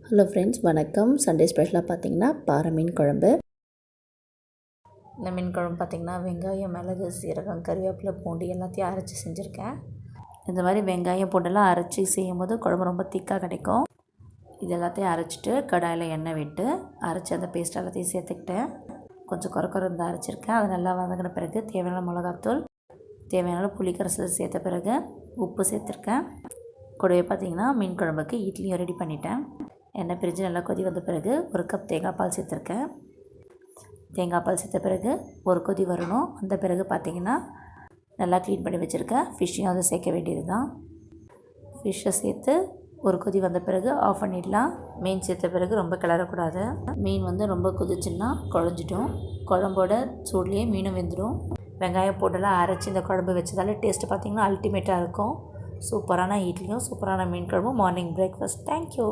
Hello friends, வணக்கம். Sunday ஸ்பெஷலாக பார்த்திங்கன்னா பாறை மீன் குழம்பு. இந்த மீன் குழம்பு பார்த்திங்கன்னா வெங்காயம், மிளகு, சீரகம், கறிவேப்பிலை, பூண்டு எல்லாத்தையும் அரைச்சி செஞ்சுருக்கேன். இந்த மாதிரி வெங்காயம் பூண்டெல்லாம் அரைச்சி செய்யும் போது குழம்பு ரொம்ப திக்காக கிடைக்கும். இது எல்லாத்தையும் அரைச்சிட்டு கடாயில் எண்ணெய் விட்டு அரைச்சி அந்த பேஸ்ட் எல்லாத்தையும் சேர்த்துக்கிட்டேன். கொஞ்சம் குறை இருந்தால் அரைச்சிருக்கேன். அது நல்லா வதங்கின பிறகு தேவையான மிளகாத்தூள், தேவையான புளிக்கரைசல் சேர்த்த பிறகு உப்பு சேர்த்துருக்கேன். கூடவே பார்த்திங்கன்னா மீன் குழம்புக்கு இட்லியும் ரெடி பண்ணிட்டேன். எண்ணெய் பிரிஞ்சு நல்லா கொதி வந்த பிறகு ஒரு கப் தேங்காய் பால் சேர்த்துருக்கேன். தேங்காய் பால் சேர்த்த பிறகு ஒரு கொதி வரணும். அந்த பிறகு பார்த்திங்கன்னா நல்லா க்ளீன் பண்ணி வச்சுருக்கேன் ஃபிஷ்ஷையும் அதை சேர்க்க வேண்டியது தான். ஃபிஷ்ஷை சேர்த்து ஒரு கொதி வந்த பிறகு ஆஃப் பண்ணிடலாம். மீன் சேர்த்த பிறகு ரொம்ப கிளறக்கூடாது. மீன் ரொம்ப கொதிச்சுன்னா குழஞ்சிடும். குழம்போட சூட்லேயே மீனும் வெந்துடும். வெங்காயம் போட்டெல்லாம் அரைச்சி இந்த குழம்பு வச்சதால டேஸ்ட்டு பார்த்திங்கன்னா அல்டிமேட்டாக இருக்கும். சூப்பரான இட்லியும் சூப்பரான மீன் குழம்பும் மார்னிங் பிரேக்ஃபாஸ்ட். தேங்க்யூ.